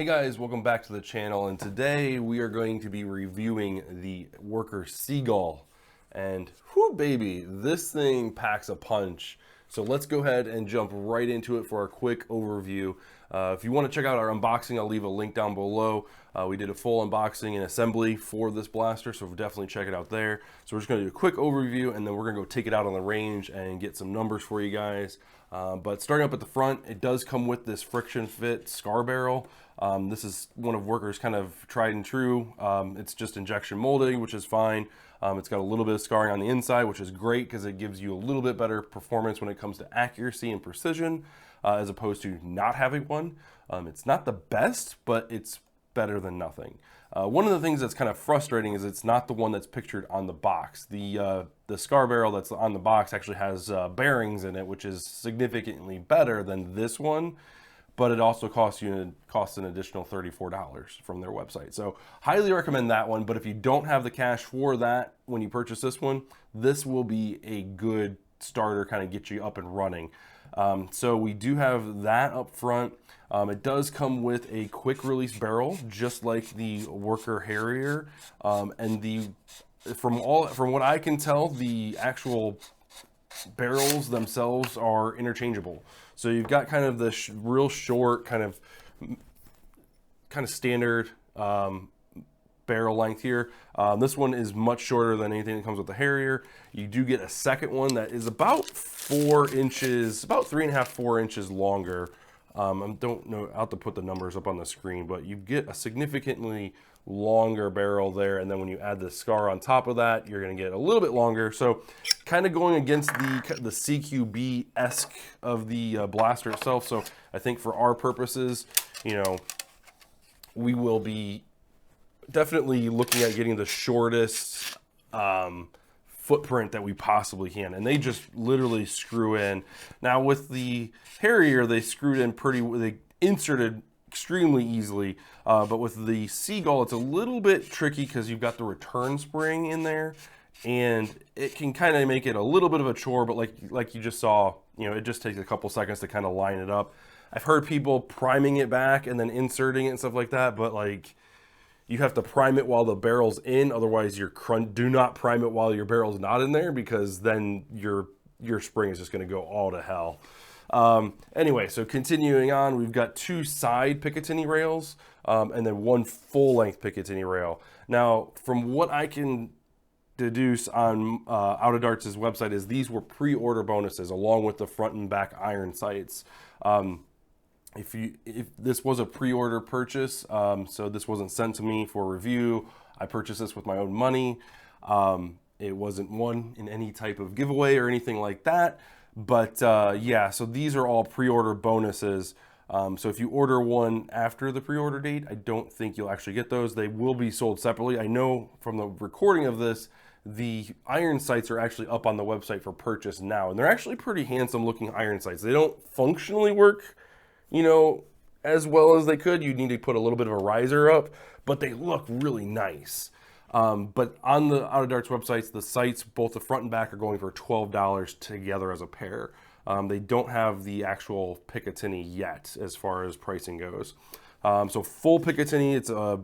Hey guys, welcome back to the channel, and today we are going to be reviewing the Worker Seagull. And whoo baby, this thing packs a punch. So let's go ahead and jump right into it for a quick overview. If you want to check out our unboxing, I'll leave a link down below. We did a full unboxing and assembly for this blaster, so definitely check it out there. So we're just going to do a quick overview, and then we're going to go take it out on the range and get some numbers for you guys. But starting up at the front, it does come with this friction fit scar barrel. This is one of Worker's kind of tried and true. It's just injection molding, which is fine. It's got a little bit of scarring on the inside, which is great because it gives you a little bit better performance when it comes to accuracy and precision, as opposed to not having one. It's not the best, but it's better than nothing. One of the things that's kind of frustrating is it's not the one that's pictured on the box. The scar barrel that's on the box actually has bearings in it, which is significantly better than this one, but it also costs an additional $34 from their website. So highly recommend that one, but if you don't have the cash for that when you purchase this one, this will be a good starter, kind of get you up and running. So we do have that up front. It does come with a quick release barrel, just like the Worker Harrier, and from what I can tell, the actual barrels themselves are interchangeable. So you've got kind of the real short, kind of standard barrel length here. This one is much shorter than anything that comes with the Harrier. You do get a second one that is about 4 inches, about 3.5, 4 inches longer. I don't know, I'll have to put the numbers up on the screen, but you get a significantly longer barrel there, and then when you add the scar on top of that, you're going to get a little bit longer. So kind of going against the CQB-esque of the blaster itself. So I think for our purposes, you know, we will be definitely looking at getting the shortest footprint that we possibly can, and they just literally screw in. Now with the Harrier, they screwed in they inserted extremely easily, but with the Seagull, it's a little bit tricky because you've got the return spring in there, and it can kind of make it a little bit of a chore. But like you just saw, you know, it just takes a couple seconds to kind of line it up. I've heard people priming it back and then inserting it and stuff like that, but like, you have to prime it while the barrel's in, otherwise do not prime it while your barrel's not in there, because then your spring is just going to go all to hell. Anyway, so continuing on, we've got 2 side Picatinny rails, and then 1 full-length Picatinny rail. Now, from what I can deduce on Out of Darts' website, is these were pre-order bonuses along with the front and back iron sights. If this was a pre-order purchase, so this wasn't sent to me for review, I purchased this with my own money. It wasn't won in any type of giveaway or anything like that. But yeah, so these are all pre-order bonuses. So if you order one after the pre-order date, I don't think you'll actually get those. They will be sold separately. I know from the recording of this, the iron sights are actually up on the website for purchase now, and they're actually pretty handsome looking iron sights. They don't functionally work, you know, as well as they could. You need to put a little bit of a riser up, but they look really nice. But on the Out of Darts websites, the sights, both the front and back, are going for $12 together as a pair. They don't have the actual Picatinny yet as far as pricing goes. So full Picatinny, it's a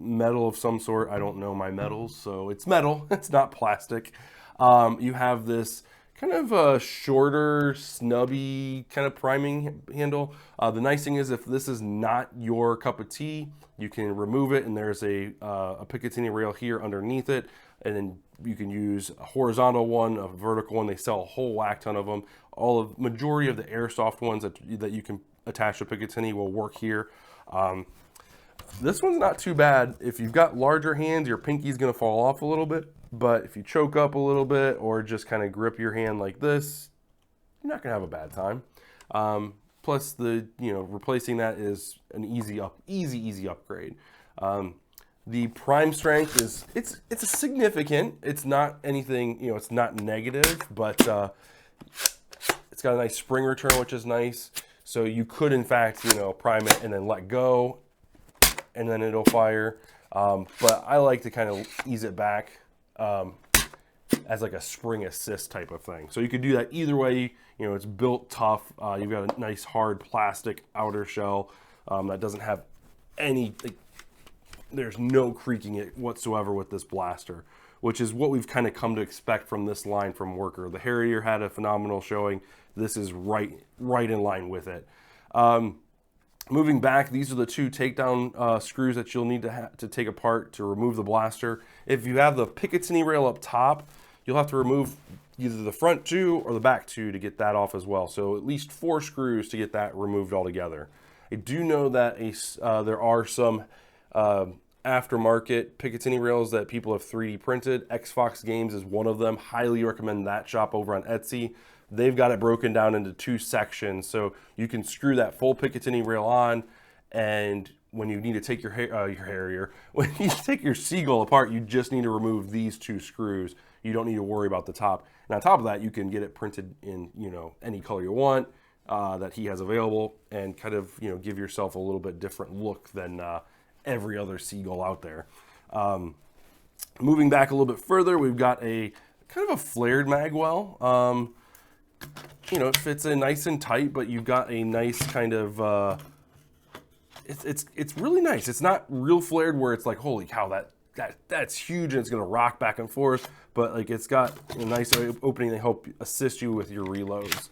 metal of some sort. I don't know my metals, so it's metal. It's not plastic. You have this kind of a shorter, snubby kind of priming handle. The nice thing is, if this is not your cup of tea, you can remove it, and there's a Picatinny rail here underneath it, and then you can use a horizontal one, a vertical one. They sell a whole whack ton of them. Majority of the airsoft ones that you can attach to Picatinny will work here. This one's not too bad. If you've got larger hands, your pinky's gonna fall off a little bit. But if you choke up a little bit or just kind of grip your hand like this, you're not gonna have a bad time. Plus, replacing that is an easy upgrade. The prime strength it's a significant. It's not anything, you know, it's not negative, but it's got a nice spring return, which is nice. So you could, in fact, you know, prime it and then let go, and then it'll fire. But I like to kind of ease it back as like a spring assist type of thing. So you could do that either way. You know, it's built tough. You've got a nice hard plastic outer shell that doesn't have any, like, there's no creaking it whatsoever with this blaster, which is what we've kind of come to expect from this line from Worker. The Harrier had a phenomenal showing. This is right in line with it. Moving back, these are the two takedown screws that you'll need to take apart to remove the blaster. If you have the Picatinny rail up top, you'll have to remove either the front two or the back two to get that off as well. So at least 4 screws to get that removed altogether. I do know that there are some aftermarket Picatinny rails that people have 3D printed. Xfox Games is one of them. Highly recommend that shop over on Etsy. They've got it broken down into 2 sections, so you can screw that full Picatinny rail on, and when you need to take your Harrier, when you take your Seagull apart, you just need to remove these 2 screws. You don't need to worry about the top. And on top of that, you can get it printed in, you know, any color you want that he has available, and kind of, you know, give yourself a little bit different look than every other Seagull out there. Moving back a little bit further, we've got a kind of a flared magwell. You know, it fits in nice and tight, but you've got a nice kind of it's really nice. It's not real flared where it's like, holy cow, that's huge and it's gonna rock back and forth, but like it's got a nice opening to help assist you with your reloads.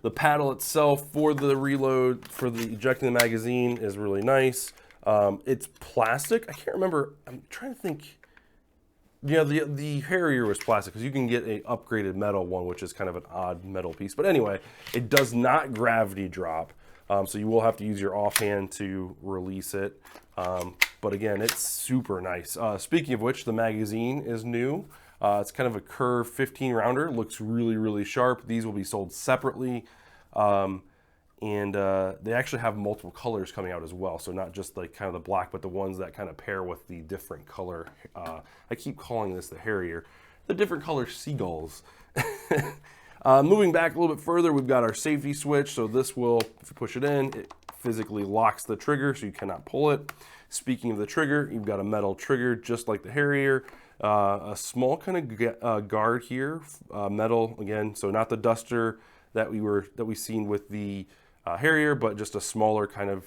The paddle itself for the reload, for the ejecting the magazine, is really nice. It's plastic. I can't remember. I'm trying to think. Yeah, the Harrier was plastic, because you can get a upgraded metal one, which is kind of an odd metal piece. But anyway, it does not gravity drop, so you will have to use your offhand to release it. But again, it's super nice. Speaking of which, the magazine is new. It's kind of a curved 15 rounder. Looks really, really sharp. These will be sold separately. And they actually have multiple colors coming out as well. So not just like kind of the black, but the ones that kind of pair with the different color. I keep calling this the Harrier. The different color Seagulls. Moving back a little bit further, we've got our safety switch. So this will, if you push it in, it physically locks the trigger so you cannot pull it. Speaking of the trigger, you've got a metal trigger just like the Harrier. A small kind of guard here, metal again. So not the duster that we've seen with the Harrier, but just a smaller kind of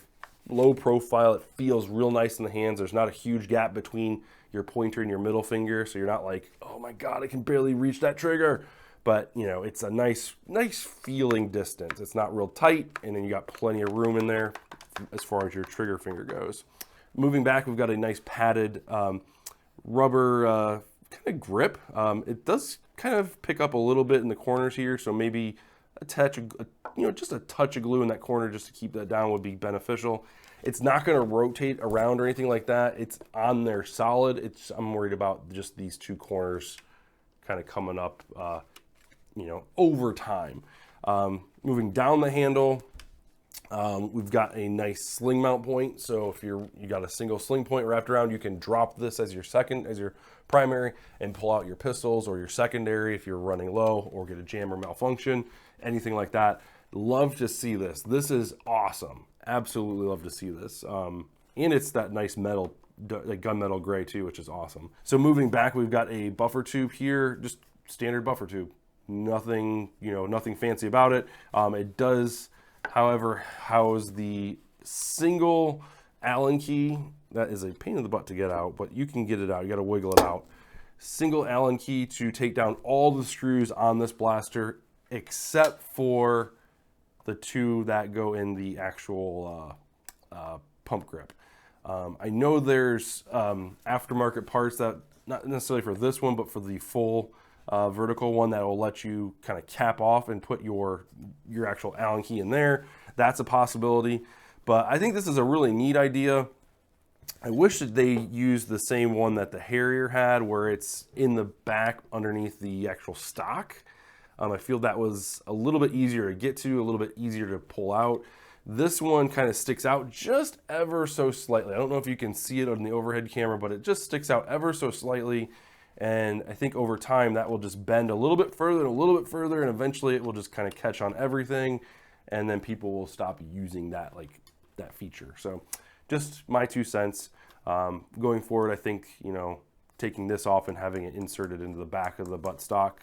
low profile. It feels real nice in the hands. There's not a huge gap between your pointer and your middle finger, so you're not like, oh my god, I can barely reach that trigger. But you know, it's a nice feeling distance. It's not real tight, and then you got plenty of room in there as far as your trigger finger goes. Moving back, we've got a nice padded rubber kind of grip. It does kind of pick up a little bit in the corners here, so maybe just a touch of glue in that corner just to keep that down would be beneficial. It's not going to rotate around or anything like that. It's on there solid. I'm worried about just these 2 corners kind of coming up, over time. Moving down the handle, we've got a nice sling mount point. So if you got a single sling point wrapped around, you can drop this as your primary, and pull out your pistols or your secondary if you're running low or get a jam or malfunction, anything like that. Love to see this. This is awesome. Absolutely love to see this. And it's that nice metal, like gunmetal gray too, which is awesome. So moving back, we've got a buffer tube here, just standard buffer tube. Nothing fancy about it. It does, however, house the single Allen key. That is a pain in the butt to get out, but you can get it out. You got to wiggle it out. Single Allen key to take down all the screws on this blaster, except for the 2 that go in the actual pump grip. I know there's aftermarket parts that, not necessarily for this one, but for the full vertical one, that will let you kind of cap off and put your actual Allen key in there. That's a possibility, but I think this is a really neat idea. I wish that they used the same one that the Harrier had, where it's in the back underneath the actual stock. I feel that was a little bit easier to get to, a little bit easier to pull out. This one kind of sticks out just ever so slightly. I don't know if you can see it on the overhead camera, but it just sticks out ever so slightly. And I think over time that will just bend a little bit further and a little bit further, and eventually it will just kind of catch on everything, and then people will stop using that feature. So just my 2 cents. Going forward, I think, taking this off and having it inserted into the back of the buttstock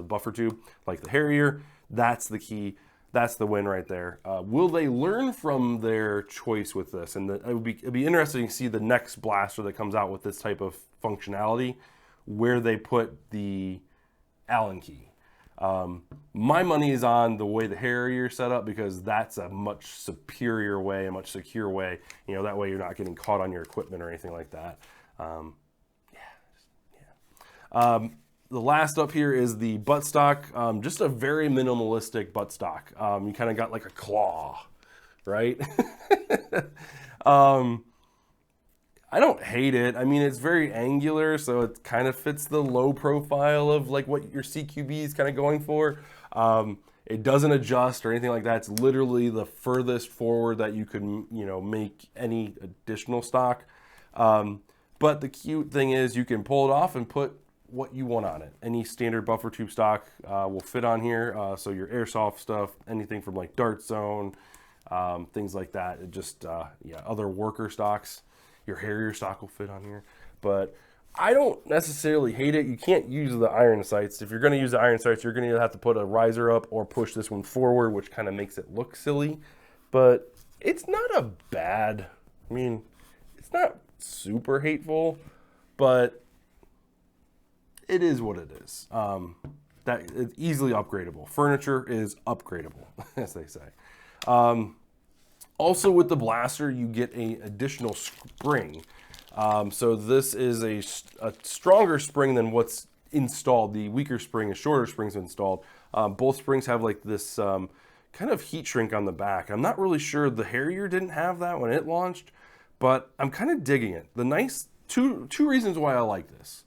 buffer tube like the Harrier, that's the key. that's the win right there. Will they learn from their choice with this? And it'd be interesting to see the next blaster that comes out with this type of functionality, where they put the Allen key. My money is on the way the Harrier set up, because that's a much superior way, a much secure way. You know, that way you're not getting caught on your equipment or anything like that. The last up here is the buttstock. Just a very minimalistic buttstock. You kind of got like a claw, right? I don't hate it. I mean, it's very angular, so it kind of fits the low profile of like what your CQB is kind of going for. It doesn't adjust or anything like that. It's literally the furthest forward that you could, you know, make any additional stock. But the cute thing is you can pull it off and put what you want on it. Any standard buffer tube stock will fit on here. So your airsoft stuff, anything from like Dart Zone, things like that. It just, yeah, other worker stocks. Your Harrier stock will fit on here. But I don't necessarily hate it. You can't use the iron sights. If you're going to use the iron sights, you're going to have to put a riser up or push this one forward, which kind of makes it look silly. But it's not a bad, I mean, it's not super hateful, but it is what it is. That it's easily upgradable. Furniture is upgradable, as they say. Also with the blaster, you get an additional spring. So this is a stronger spring than what's installed. The weaker spring is shorter springs installed. Both springs have like this kind of heat shrink on the back. I'm not really sure. The Harrier didn't have that when it launched, but I'm kind of digging it. The nice two reasons why I like this.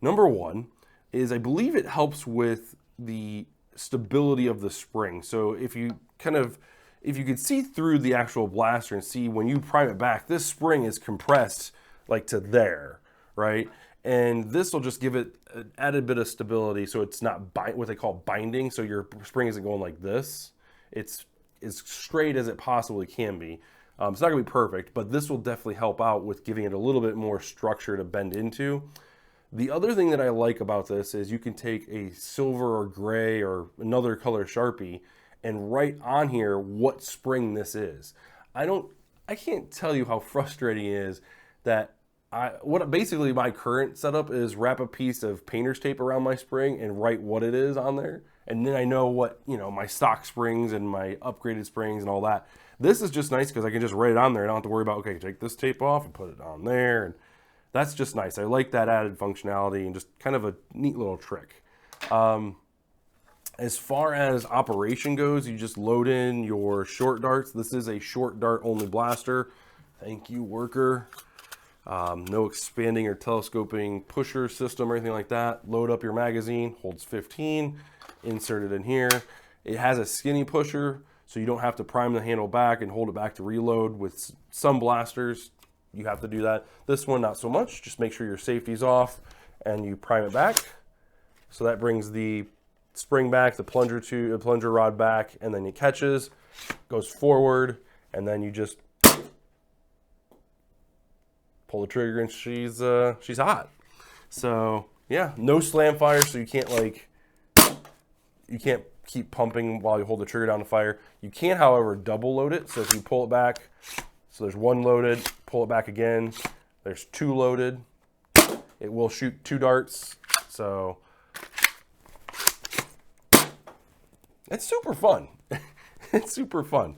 Number one is I believe it helps with the stability of the spring. So if you could see through the actual blaster and see when you prime it back, this spring is compressed like to there, right? And this will just give it an added bit of stability, so it's not what they call binding, so your spring isn't going like this. It's as straight as it possibly can be. It's not gonna be perfect, but this will definitely help out with giving it a little bit more structure to bend into. The other thing that I like about this is you can take a silver or gray or another color Sharpie and write on here what spring this is. I can't tell you how frustrating it is that basically my current setup is wrap a piece of painter's tape around my spring and write what it is on there. And then I know what, you know, my stock springs and my upgraded springs and all that. This is just nice because I can just write it on there. I don't have to worry about, okay, take this tape off and put it on there. And that's just nice. I like that added functionality and just kind of a neat little trick. As far as operation goes, you just load in your short darts. This is a short dart only blaster. Thank you, worker. No expanding or telescoping pusher system or anything like that. Load up your magazine, holds 15, insert it in here. It has a skinny pusher, so you don't have to prime the handle back and hold it back to reload. With some blasters, you have to do that. This one, not so much. Just make sure your safety's off and you prime it back. So that brings the spring back, the plunger rod back, and then it catches, goes forward, and then you just pull the trigger and she's hot. So yeah, no slam fire, so you can't keep pumping while you hold the trigger down to fire. You can, however, double load it. So if you pull it back, so there's one loaded, pull it back again, there's two loaded. It will shoot 2 darts. So it's super fun. It's super fun.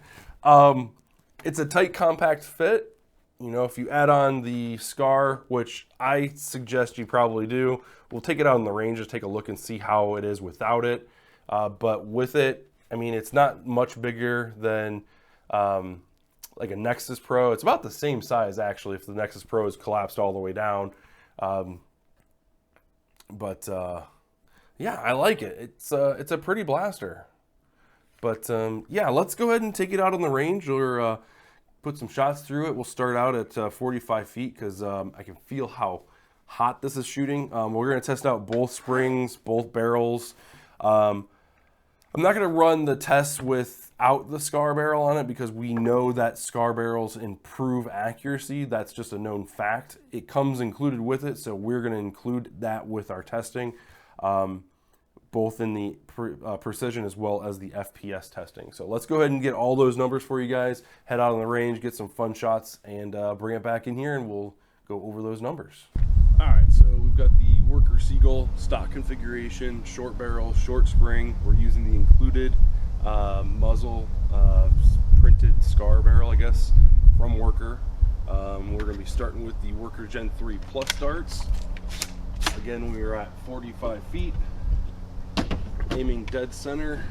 It's a tight, compact fit. You know, if you add on the SCAR, which I suggest you probably do, we'll take it out in the range, just take a look and see how it is without it. But with it, I mean, it's not much bigger than like a Nexus Pro. It's about the same size, actually, if the Nexus Pro is collapsed all the way down. Yeah, I like it. It's a pretty blaster. But yeah, let's go ahead and take it out on the range or put some shots through it. We'll start out at 45 feet because I can feel how hot this is shooting. We're going to test out both springs, both barrels. I'm not going to run the test without the SCAR barrel on it because we know that SCAR barrels improve accuracy. That's just a known fact. It comes included with it, so we're going to include that with our testing. both in the precision as well as the FPS testing. So let's go ahead and get all those numbers for you guys, head out on the range, get some fun shots, and bring it back in here, and we'll go over those numbers. All right, so we've got the Worker Seagull stock configuration, short barrel, short spring. We're using the included muzzle printed scar barrel, I guess, from Worker. We're going to be starting with the Worker Gen 3 Plus darts. Again, we are at 45 feet, aiming dead center.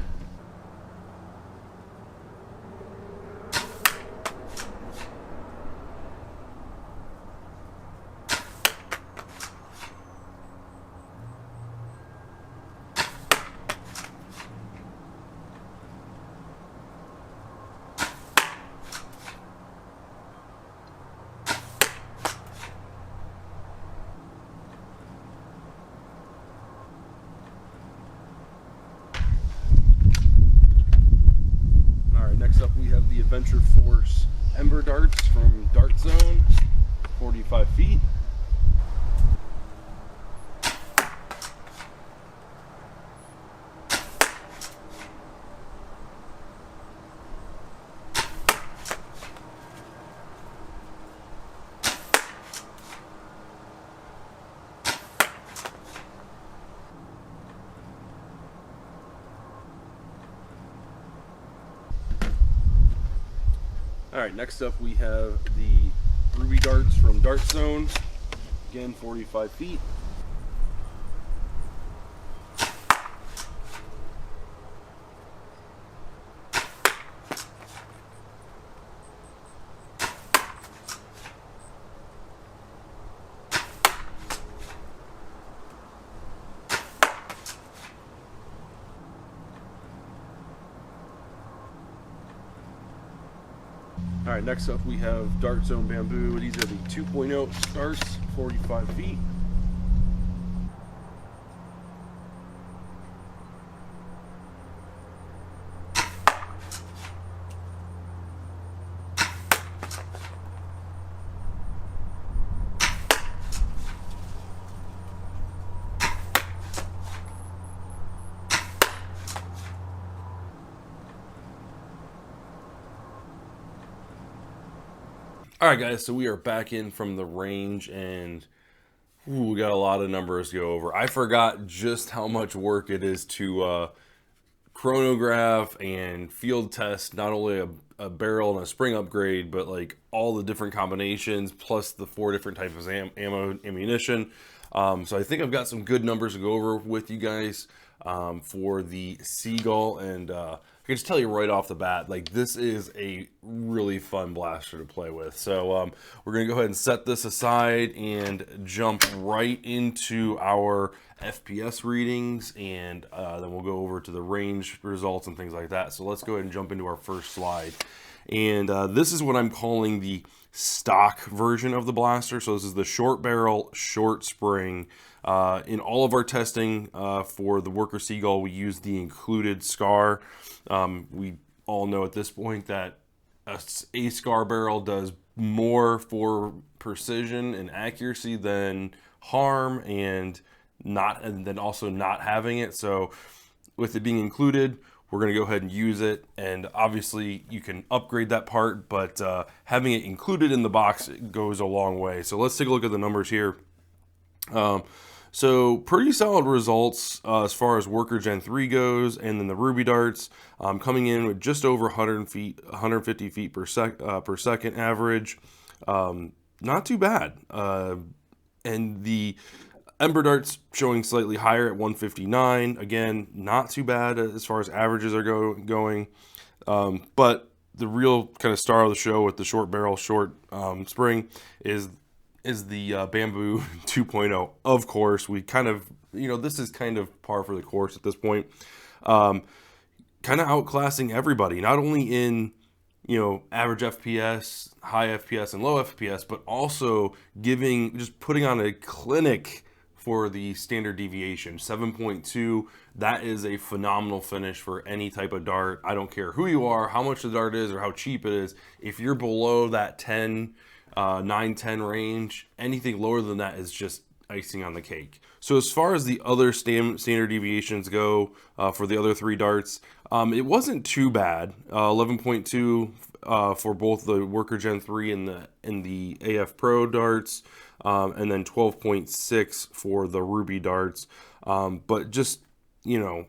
Next up, we have the Adventure Force Ember darts from Dart Zone, 45 feet. All right, next up we have the Ruby darts from Dart Zone, again 45 feet. All right, next up we have Dart Zone Bamboo. These are the 2.0 darts, 45 feet. All right, guys, so we are back in from the range, and we got a lot of numbers to go over. I forgot just how much work it is to chronograph and field test not only a barrel and a spring upgrade, but like all the different combinations, plus the 4 different types of ammunition. So I think I've got some good numbers to go over with you guys for the Seagull, and I can just tell you right off the bat, like, this is a really fun blaster to play with. So we're gonna go ahead and set this aside and jump right into our FPS readings, and then we'll go over to the range results and things like that. So let's go ahead and jump into our first slide. And this is what I'm calling the stock version of the blaster. So this is the short barrel, short spring. In all of our testing for the Worker Seagull, we use the included scar. We all know at this point that a scar barrel does more for precision and accuracy than harm, and then also not having it. So with it being included, we're going to go ahead and use it, and obviously you can upgrade that part, but having it included in the box goes a long way. So let's take a look at the numbers here. So pretty solid results as far as Worker Gen 3 goes, and then the Ruby darts coming in with just over 150 feet per second average. Not too bad. And the Ember darts showing slightly higher at 159. Again, not too bad as far as averages are going. But the real kind of star of the show with the short barrel, short spring is the Bamboo 2.0. Of course, we kind of, this is kind of par for the course at this point. Kind of outclassing everybody, not only in, average FPS, high FPS, and low FPS, but also just putting on a clinic for the standard deviation. 7.2, that is a phenomenal finish for any type of dart. I don't care who you are, how much the dart is, or how cheap it is. If you're below that 9-10 range, anything lower than that is just icing on the cake. So as far as the other standard deviations go for the other 3 darts, it wasn't too bad. 11.2 for both the Worker Gen 3 and the AF Pro darts, and then 12.6 for the Ruby darts. But just, you know,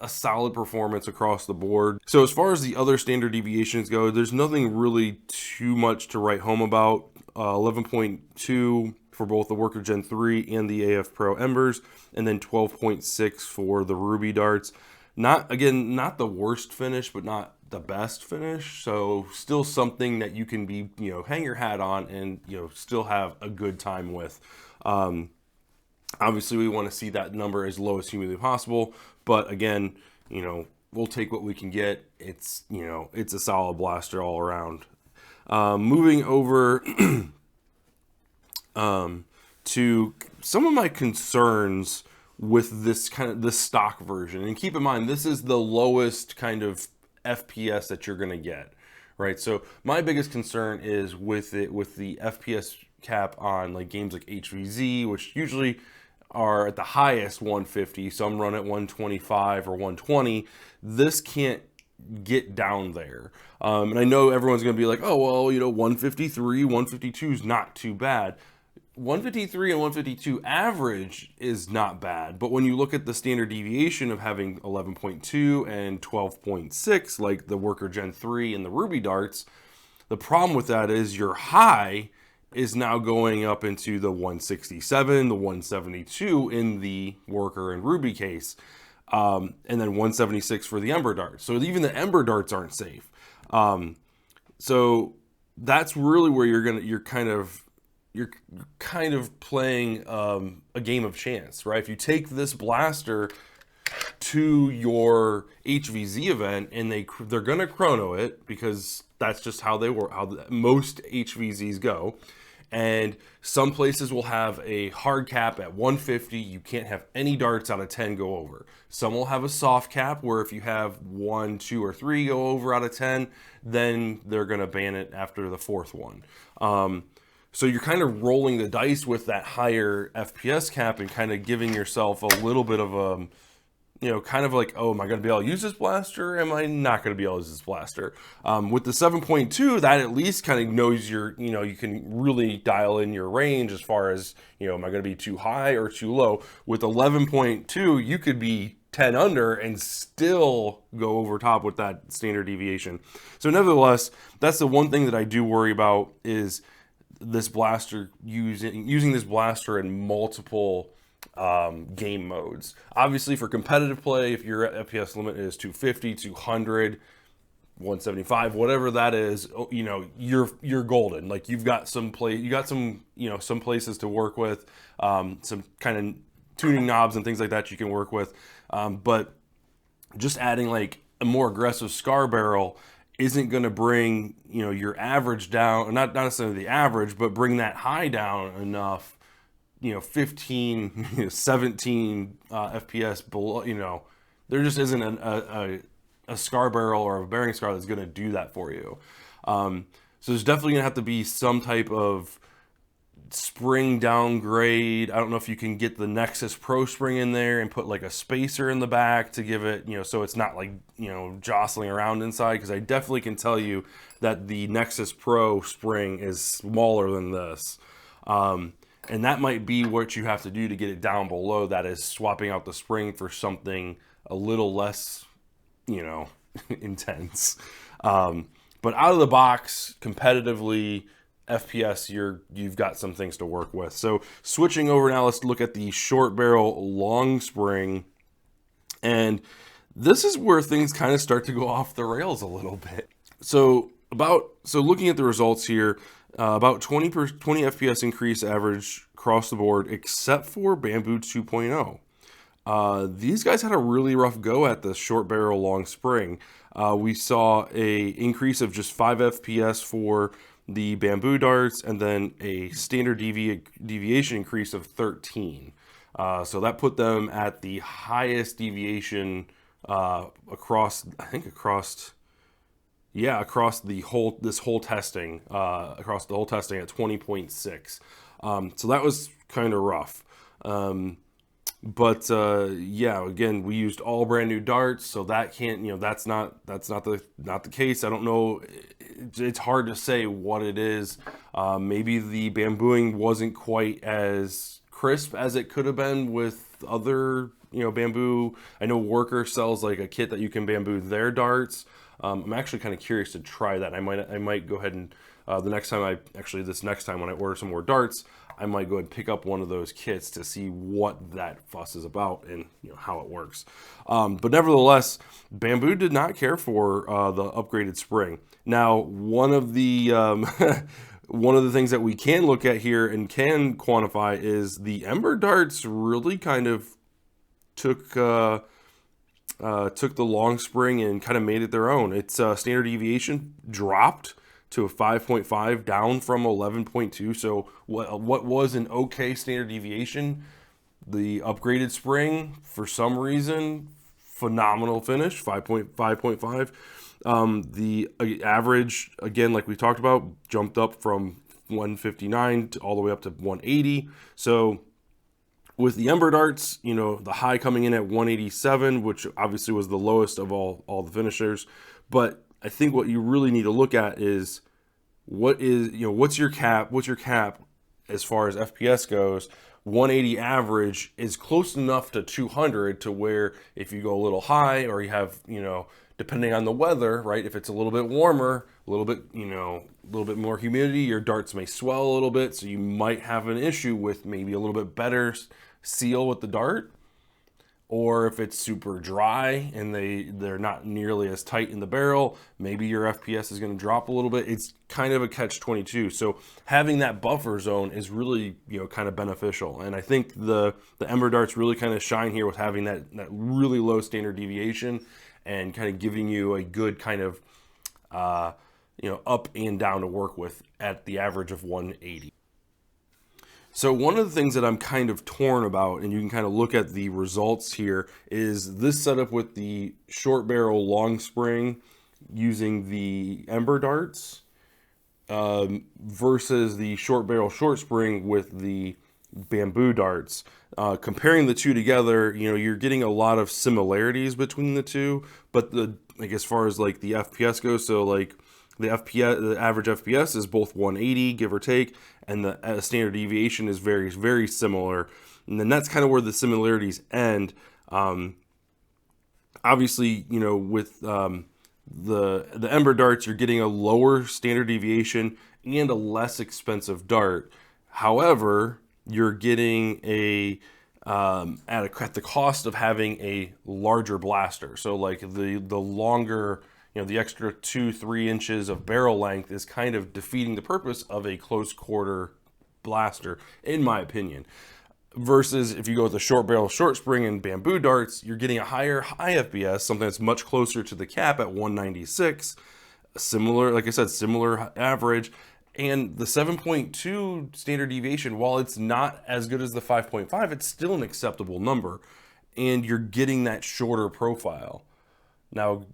a solid performance across the board. So as far as the other standard deviations go, there's nothing really too much to write home about. 11.2 for both the Worker Gen 3 and the AF Pro Embers, and then 12.6 for the Ruby darts. Not the worst finish, but not the best finish. So still something that you can be, you know, hang your hat on and, you know, still have a good time with. Obviously, we want to see that number as low as humanly possible, but again, you know, we'll take what we can get. It's, you know, it's a solid blaster all around. Moving over to some of my concerns with this stock version, and keep in mind this is the lowest kind of FPS that you're going to get, right? So my biggest concern is with the FPS cap on like games like HVZ, which usually are at the highest 150. Some run at 125 or 120. This can't get down there. And I know everyone's going to be like, oh, well, you know, 153, 152 is not too bad. 153 and 152 average is not bad. But when you look at the standard deviation of having 11.2 and 12.6, like the Worker Gen 3 and the Ruby darts, the problem with that is your high is now going up into the 167, the 172 in the Worker and Ruby case, and then 176 for the Ember darts. So even the Ember darts aren't safe. So that's really where you're kind of playing a game of chance, right? If you take this blaster to your HVZ event and they're gonna chrono it, because that's just how they work, how most HVZs go. And some places will have a hard cap at 150. You can't have any darts out of 10 go over. Some will have a soft cap where if you have 1, 2, or 3 go over out of 10, then they're going to ban it after the 4th one. So you're kind of rolling the dice with that higher FPS cap and kind of giving yourself a little bit of a, you know, kind of like, oh, am I going to be able to use this blaster? Am I not going to be able to use this blaster? With the 7.2, that at least kind of knows you can really dial in your range as far as, you know, am I going to be too high or too low? With 11.2, you could be 10 under and still go over top with that standard deviation. So nevertheless, that's the one thing that I do worry about is this blaster, using this blaster in multiple game modes. Obviously for competitive play, if your FPS limit is 250, 200, 175, whatever that is, you know, you're golden. Like you've got some some places to work with, some kind of tuning knobs and things like that you can work with. But just adding like a more aggressive scar barrel isn't going to bring, you know, your average down, not necessarily the average, but bring that high down enough, you know, 15, 17 FPS below. You know, there just isn't a scar barrel or a bearing scar that's going to do that for you. So there's definitely going to have to be some type of spring downgrade. I don't know if you can get the Nexus Pro spring in there and put like a spacer in the back to give it, you know, so it's not like, you know, jostling around inside, because I definitely can tell you that the Nexus Pro spring is smaller than this. And that might be what you have to do to get it down below. That is swapping out the spring for something a little less, you know, intense. But out of the box, competitively, FPS, you've got some things to work with. So switching over now, let's look at the short barrel long spring. And this is where things kind of start to go off the rails a little bit. So looking at the results here, about 20 FPS increase average across the board, except for Bamboo 2.0. These guys had a really rough go at the short barrel long spring. We saw a increase of just 5 FPS for the Bamboo darts, and then a standard deviation increase of 13. So that put them at the highest deviation across the whole testing, at 20.6. So that was kind of rough. But yeah, again, we used all brand new darts, so that can't, that's not the case. I don't know. It's hard to say what it is. Maybe the bambooing wasn't quite as crisp as it could have been with other, bamboo. I know Worker sells like a kit that you can bamboo their darts. I'm actually kind of curious to try that. I might go ahead and this next time when I order some more darts, I might go ahead and pick up one of those kits to see what that fuss is about and how it works. But nevertheless, Bamboo did not care for the upgraded spring. Now, one of the one of the things that we can look at here and can quantify is the Ember darts really kind of took the long spring and kind of made it their own. Its standard deviation dropped to a 5.5 down from 11.2. So what was an okay standard deviation, the upgraded spring, for some reason, phenomenal finish, 5.5. The average, again, like we talked about, jumped up from 159 to all the way up to 180. So with the Ember darts, the high coming in at 187, which obviously was the lowest of all the finishers. But I think what you really need to look at is what's your cap as far as FPS goes. 180 average is close enough to 200 to where if you go a little high, or you have, depending on the weather, right? If it's a little bit warmer, a little bit more humidity, your darts may swell a little bit. So you might have an issue with maybe a little bit better seal with the dart. Or if it's super dry and they're not nearly as tight in the barrel, maybe your FPS is going to drop a little bit. It's kind of a catch-22. So having that buffer zone is really, kind of beneficial. And I think the Ember darts really kind of shine here with having that really low standard deviation and kind of giving you a good kind of, up and down to work with at the average of 180. So one of the things that I'm kind of torn about, and you can kind of look at the results here, is this setup with the short barrel long spring using the Ember darts versus the short barrel short spring with the Bamboo darts. Comparing the two together, you're getting a lot of similarities between the two, but as far as like the FPS goes, so like the average FPS is both 180, give or take, and the standard deviation is very, very similar. And then that's kind of where the similarities end. Obviously, with the Ember darts, you're getting a lower standard deviation and a less expensive dart. However, you're getting at the cost of having a larger blaster. So like the longer, the extra 2-3 inches of barrel length is kind of defeating the purpose of a close quarter blaster, in my opinion. Versus if you go with the short barrel short spring and Bamboo darts, you're getting a high FPS, something that's much closer to the cap at 196. Similar, like I said, similar average. And the 7.2 standard deviation, while it's not as good as the 5.5, it's still an acceptable number. And you're getting that shorter profile. Now,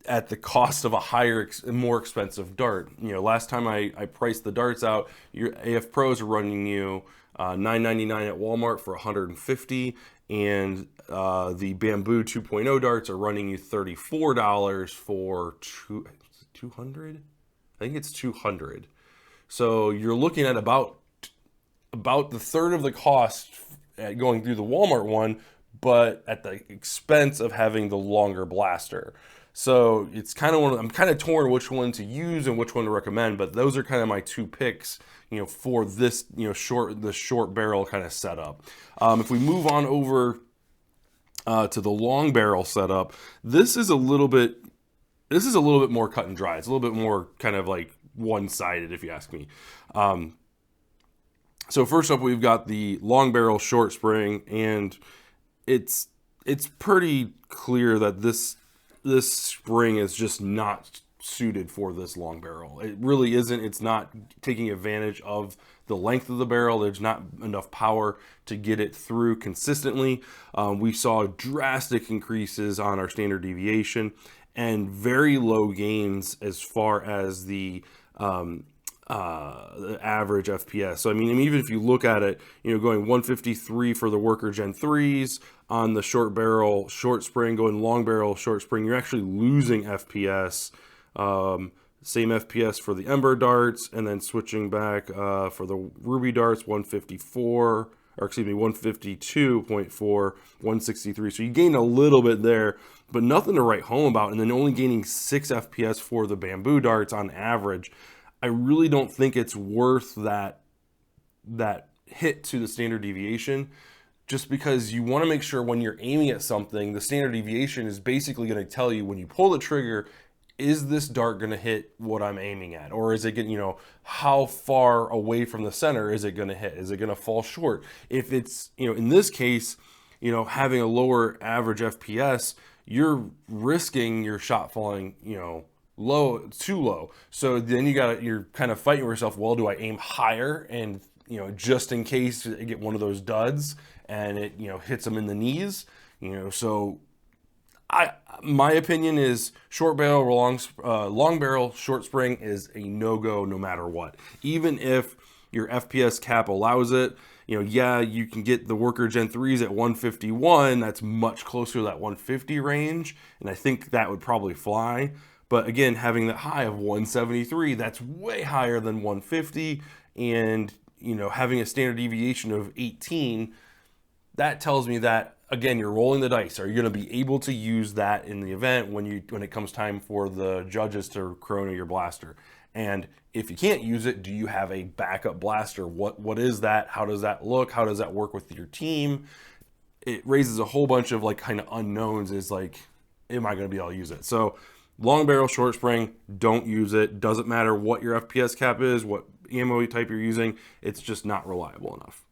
at the cost of a higher, more expensive dart. Last time I priced the darts out, your AF Pros are running you $9.99 at Walmart for $150, and the Bamboo 2.0 darts are running you $34 for 200. I think it's 200. So you're looking at about the third of the cost at going through the Walmart one, but at the expense of having the longer blaster. So it's kind of I'm kind of torn which one to use and which one to recommend, but those are kind of my two picks, for this, the short barrel kind of setup. If we move on over to the long barrel setup, this is a little bit more cut and dry. It's a little bit more kind of like one-sided, if you ask me. So first up, we've got the long barrel short spring, and it's pretty clear that this spring is just not suited for this long barrel. It really isn't. It's not taking advantage of the length of the barrel. There's not enough power to get it through consistently. We saw drastic increases on our standard deviation and very low gains as far as the the average FPS. So I mean, even if you look at it, going 153 for the Worker Gen 3s on the short barrel short spring, going long barrel short spring, you're actually losing FPS. Same FPS for the Ember darts, and then switching back for the Ruby darts, 154, or excuse me, 152.4, 163. So you gain a little bit there, but nothing to write home about. And then only gaining 6 FPS for the bamboo darts on average. I really don't think it's worth that hit to the standard deviation, just because you want to make sure when you're aiming at something, the standard deviation is basically going to tell you when you pull the trigger, is this dart going to hit what I'm aiming at? Or is it going, how far away from the center is it going to hit? Is it going to fall short? If it's, in this case, having a lower average FPS, you're risking your shot falling, too low. So then you're kind of fighting with yourself. Well, do I aim higher and, just in case I get one of those duds and it, hits them in the knees, so my opinion is short barrel, long barrel, short spring is a no-go no matter what. Even if your FPS cap allows it, yeah, you can get the Worker Gen 3s at 151. That's much closer to that 150 range, and I think that would probably fly. But again, having that high of 173, that's way higher than 150, and having a standard deviation of 18, that tells me that, again, you're rolling the dice. Are you going to be able to use that in the event when it comes time for the judges to chrono your blaster? And if you can't use it, do you have a backup blaster? What is that? How does that look? How does that work with your team? It raises a whole bunch of kind of unknowns. Is am I going to be able to use it? So long barrel, short spring, don't use it. Doesn't matter what your FPS cap is, what ammo type you're using. It's just not reliable enough.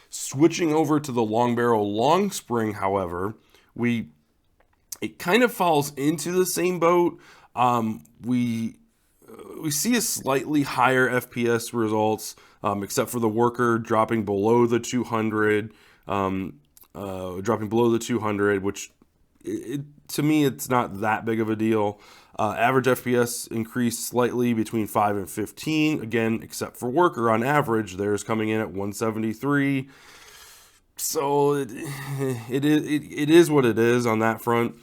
Switching over to the long barrel long spring, however, it kind of falls into the same boat. We see a slightly higher FPS results, except for the Worker dropping below the 200, which to me it's not that big of a deal. Average FPS increased slightly between 5 and 15. Again, except for Worker, on average, theirs coming in at 173. So it is what it is on that front.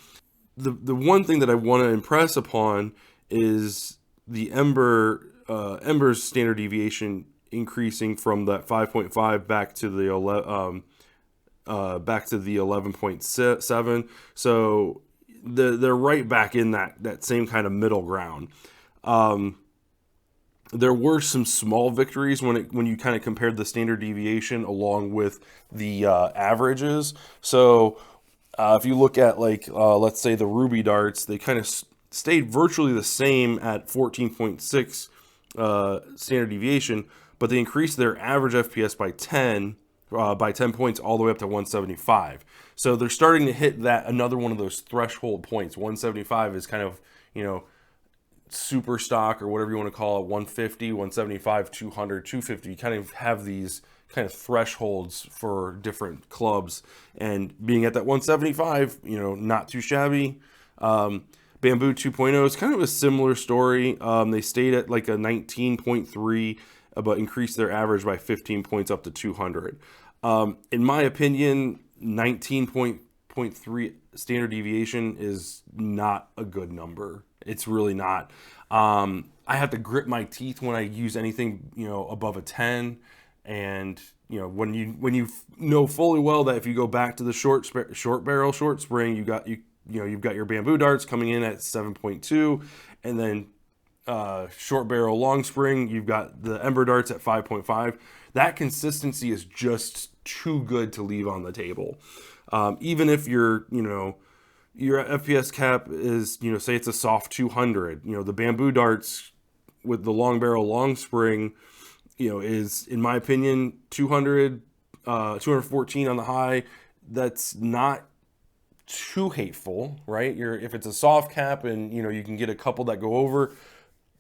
The one thing that I want to impress upon is the Ember's standard deviation increasing from that 5.5 back to the 11.7. So they're right back in that same kind of middle ground. There were some small victories when you kind of compared the standard deviation along with the averages. So if you look at let's say the Ruby darts, they kind of stayed virtually the same at 14.6 standard deviation, but they increased their average FPS by 10 points all the way up to 175. So they're starting to hit another one of those threshold points. 175 is kind of, super stock or whatever you want to call it, 150, 175, 200, 250. You kind of have these kind of thresholds for different clubs, and being at that 175, not too shabby. Bamboo 2.0 is kind of a similar story. They stayed at like a 19.3, but increased their average by 15 points up to 200. In my opinion, 19.3 standard deviation is not a good number. It's really not. I have to grit my teeth when I use anything, above a 10. And, when you know fully well that if you go back to the short barrel, short spring, you've got your bamboo darts coming in at 7.2, and then short barrel long spring, you've got the Ember darts at 5.5. That consistency is just too good to leave on the table. Even if your FPS cap is, say it's a soft 200, the bamboo darts with the long barrel long spring, is, in my opinion, 200, 214 on the high. That's not too hateful, right? If it's a soft cap and, you can get a couple that go over,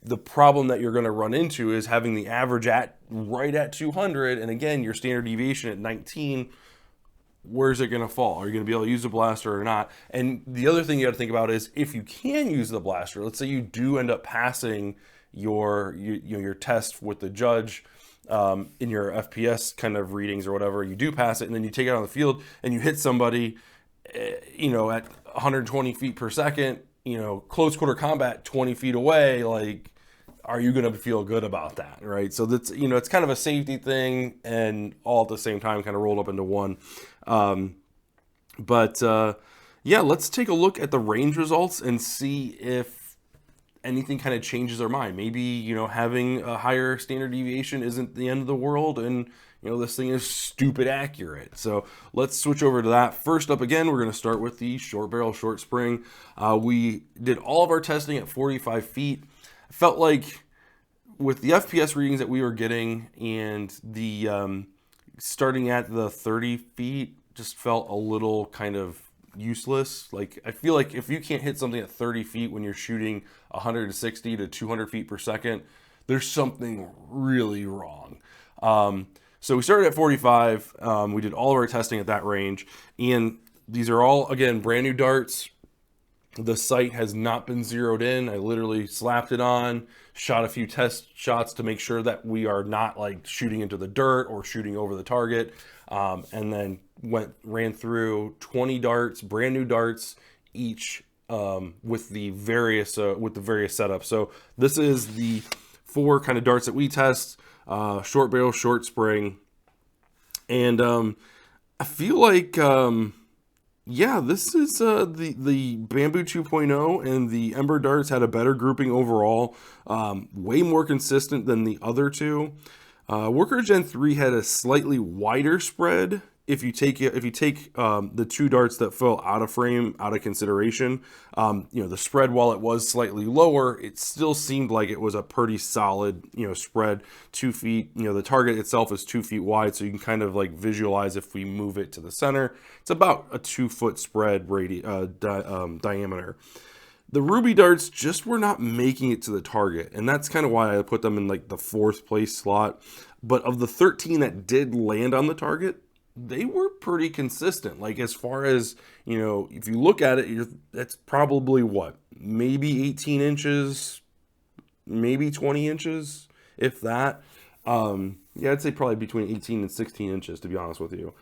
the problem that you're going to run into is having the average right at 200. And again, your standard deviation at 19, where's it going to fall? Are you going to be able to use the blaster or not? And the other thing you got to think about is if you can use the blaster, let's say you do end up passing, your test with the judge in your FPS kind of readings or whatever. You do pass it, and then you take it on the field and you hit somebody, at 120 feet per second, close quarter combat, 20 feet away. Like, are you going to feel good about that, right? So that's, it's kind of a safety thing and all at the same time kind of rolled up into one. Yeah, let's take a look at the range results and see if anything kind of changes our mind. Maybe, having a higher standard deviation isn't the end of the world, and, this thing is stupid accurate. So let's switch over to that. First up, again, we're going to start with the short barrel, short spring. We did all of our testing at 45 feet. I felt like with the FPS readings that we were getting and the starting at the 30 feet just felt a little kind of useless. Like, I feel like if you can't hit something at 30 feet when you're shooting 160 to 200 feet per second, there's something really wrong. So we started at 45. We did all of our testing at that range, and these are all, again, brand new darts. The sight has not been zeroed in. I literally slapped it on, shot a few test shots to make sure that we are not like shooting into the dirt or shooting over the target. And then ran through 20 darts, brand new darts each, with the various setups. So this is the 4 kind of darts that we test: short barrel, short spring, and I feel like this is the Bamboo 2.0 and the Ember darts had a better grouping overall, way more consistent than the other 2. Worker Gen 3 had a slightly wider spread. If you take the 2 darts that fell out of frame out of consideration, the spread, while it was slightly lower, it still seemed like it was a pretty solid, spread. 2 feet. The target itself is 2 feet wide, so you can kind of like visualize if we move it to the center, it's about a 2-foot spread diameter. The Ruby darts just were not making it to the target, and that's kind of why I put them in like the 4th place slot. But of the 13 that did land on the target, they were pretty consistent. Like, as far as, if you look at it, that's probably maybe 18 inches, maybe 20 inches, if that. I'd say probably between 18 and 16 inches, to be honest with you.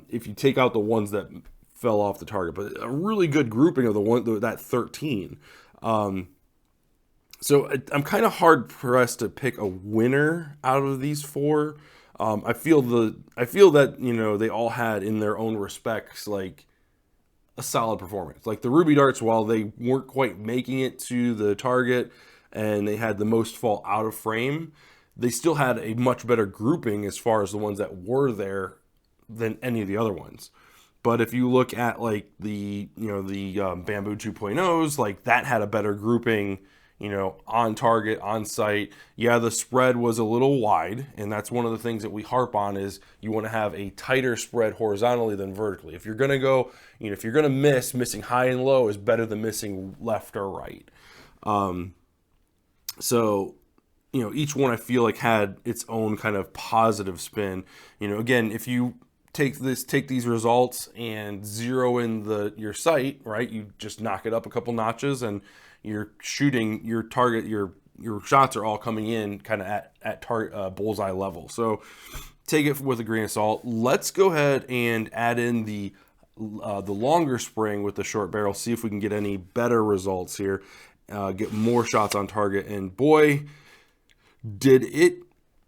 If you take out the ones that fell off the target, but a really good grouping of that 13. So I'm kind of hard pressed to pick a winner out of these 4. I feel that, they all had in their own respects, like, a solid performance. Like the Ruby darts, while they weren't quite making it to the target and they had the most fall out of frame, they still had a much better grouping as far as the ones that were there than any of the other ones. But if you look at like the Bamboo 2.0s, like that had a better grouping, on target, on site. Yeah, the spread was a little wide, and that's one of the things that we harp on is you want to have a tighter spread horizontally than vertically. If you're going to go, if you're going to missing high and low is better than missing left or right. So, each one I feel like had its own kind of positive spin. Again, if you take these results and zero in your sight, right? You just knock it up a couple notches and you're shooting your target, your shots are all coming in kind of at bullseye level. So take it with a grain of salt. Let's go ahead and add in the longer spring with the short barrel, see if we can get any better results here, get more shots on target. And boy, did it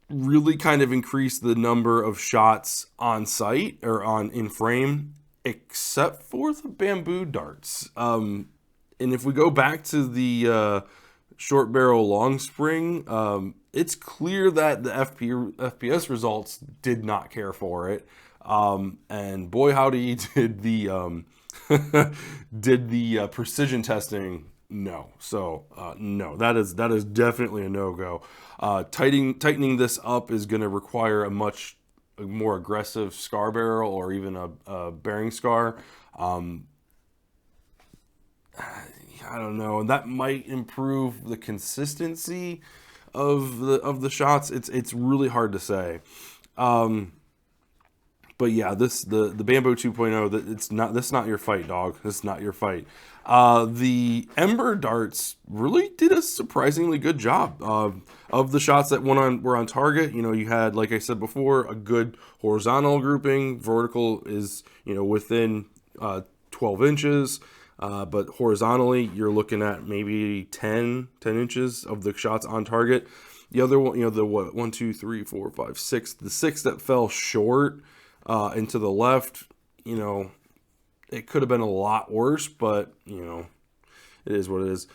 really kind of increase the number of shots on sight or in frame, except for the Bamboo darts. And if we go back to the short barrel long spring, it's clear that the FPS results did not care for it. And boy, howdy, did the precision testing no. So no, that is definitely a no-go. Tightening this up is going to require a much more aggressive scar barrel or even a bearing scar. I don't know, and that might improve the consistency of the shots. It's really hard to say. But yeah, the Bamboo 2.0, that's not your fight, dog. That's not your fight. The Ember darts really did a surprisingly good job. Of the shots that were on target, you had, like I said before, a good horizontal grouping. Vertical is, within 12 inches. But horizontally, you're looking at maybe 10 inches of the shots on target. The other one, the what, 1, 2, 3, 4, 5, 6. The 6 that fell short and to the left, it could have been a lot worse, but it is what it is.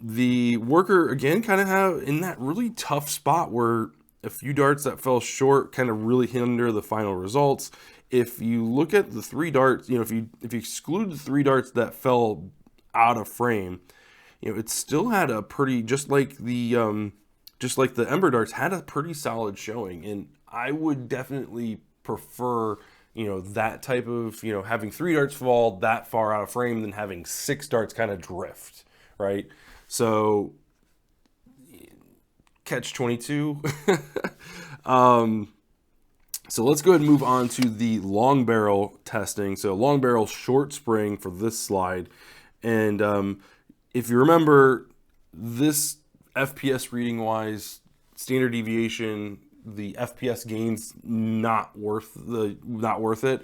The worker again kind of have in that really tough spot where a few darts that fell short kind of really hinder the final results. If you look at the 3 darts, if you exclude the 3 darts that fell out of frame, it still had a pretty, just like the Ember darts, had a pretty solid showing. And I would definitely prefer that type of, having 3 darts fall that far out of frame than having 6 darts kind of drift, right? So catch 22. So let's go ahead and move on to the long barrel testing. So long barrel short spring for this slide. And if you remember, this FPS reading wise, standard deviation, the FPS gains not worth it.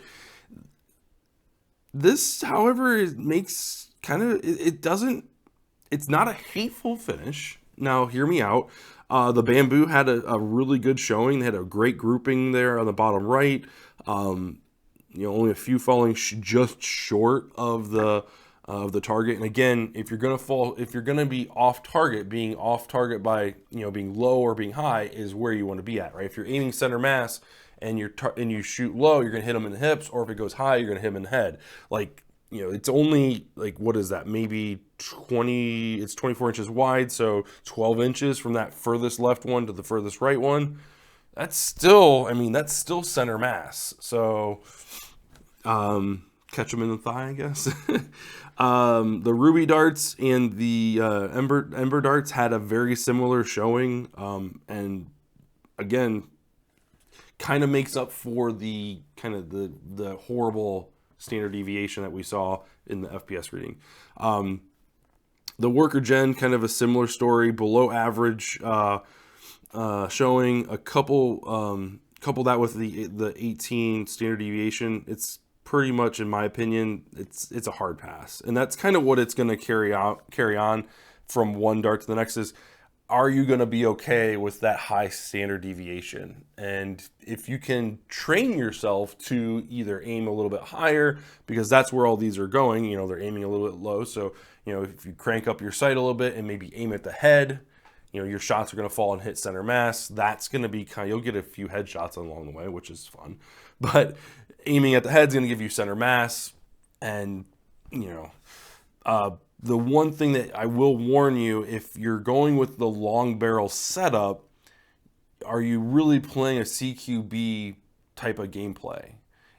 This, however, makes it's not a hateful finish. Now, hear me out. The Bamboo had a really good showing. They had a great grouping there on the bottom right. Only a few falling just short of the target. And again, if you're gonna be off target, being off target by being low or being high is where you want to be at, right? If you're aiming center mass and you shoot low, you're gonna hit them in the hips, or if it goes high, you're gonna hit them in the head. Like, it's only like, what is that? Maybe 20. It's 24 inches wide, so 12 inches from that furthest left one to the furthest right one. That's still center mass. So catch them in the thigh, I guess. The Ruby darts and the Ember darts had a very similar showing, and again, kind of makes up for the horrible standard deviation that we saw in the FPS reading. The Worker Gen, kind of a similar story, below average showing. A couple that with the 18 standard deviation, it's pretty much, in my opinion, it's a hard pass. And that's kind of what it's going to carry on from one dart to the next is, are you going to be okay with that high standard deviation? And if you can train yourself to either aim a little bit higher, because that's where all these are going, they're aiming a little bit low. So, if you crank up your sight a little bit and maybe aim at the head, your shots are going to fall and hit center mass. That's going to be you'll get a few headshots along the way, which is fun. But aiming at the head is going to give you center mass. And, the one thing that I will warn you, if you're going with the long barrel setup, are you really playing a CQB type of gameplay?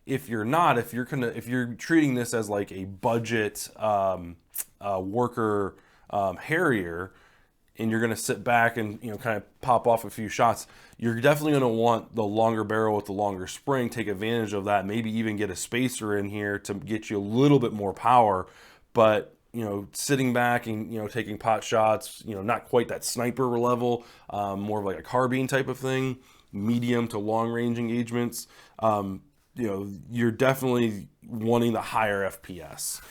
If you're not, if you're treating this as like a budget worker Harrier, and you're going to sit back and kind of pop off a few shots, you're definitely going to want the longer barrel with the longer spring. Take advantage of that. Maybe even get a spacer in here to get you a little bit more power. But sitting back and taking pot shots, not quite that sniper level, more of like a carbine type of thing, medium to long range engagements. You're definitely wanting the higher FPS.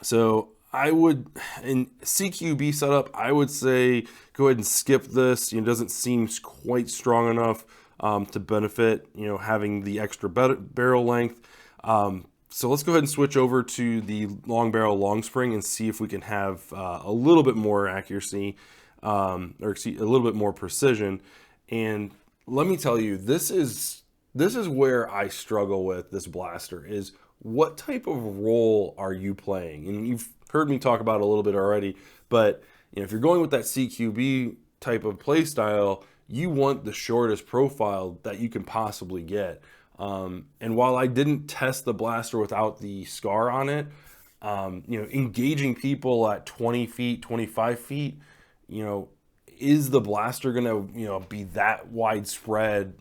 So I would, in CQB setup, I would say go ahead and skip this. It doesn't seem quite strong enough to benefit, having the extra barrel length. So let's go ahead and switch over to the long barrel long spring and see if we can have a little bit more accuracy, or a little bit more precision. And let me tell you, this is where I struggle with this blaster, is what type of role are you playing? And you've heard me talk about it a little bit already, but if you're going with that CQB type of play style, you want the shortest profile that you can possibly get. And while I didn't test the blaster without the scar on it, engaging people at 20 feet, 25 feet, is the blaster going to, be that widespread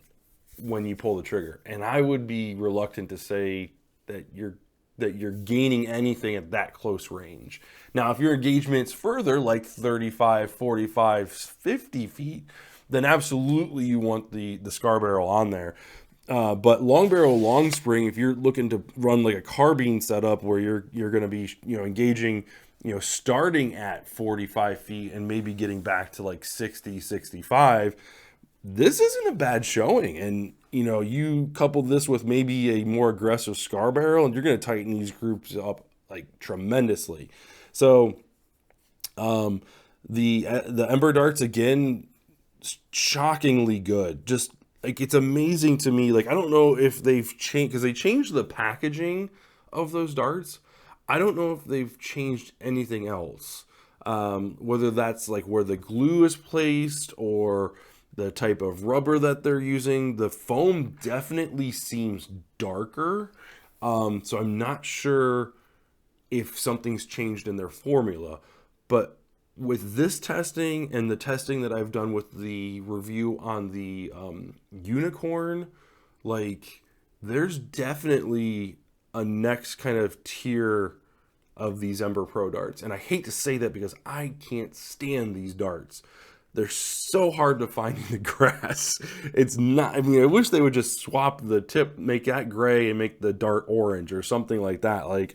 when you pull the trigger? And I would be reluctant to say that you're that you're gaining anything at that close range. Now, if your engagement's further, like 35, 45, 50 feet, then absolutely you want the scar barrel on there. But long barrel, long spring, if you're looking to run like a carbine setup where you're going to be, engaging, starting at 45 feet and maybe getting back to like 60, 65, this isn't a bad showing. And, you couple this with maybe a more aggressive scar barrel, and you're going to tighten these groups up like tremendously. So, the Ember darts, again, shockingly good. Just like, it's amazing to me. Like, I don't know if they've changed, because they changed the packaging of those darts. I don't know if they've changed anything else. Whether that's like where the glue is placed or the type of rubber that they're using. The foam definitely seems darker. So I'm not sure if something's changed in their formula. But with this testing and the testing that I've done with the review on the Unicorn, like, there's definitely a next kind of tier of these Ember Pro darts. And I hate to say that because I can't stand these darts. They're so hard to find in the grass. It's not, I mean, I wish they would just swap the tip, make that gray and make the dart orange or something like that. Like,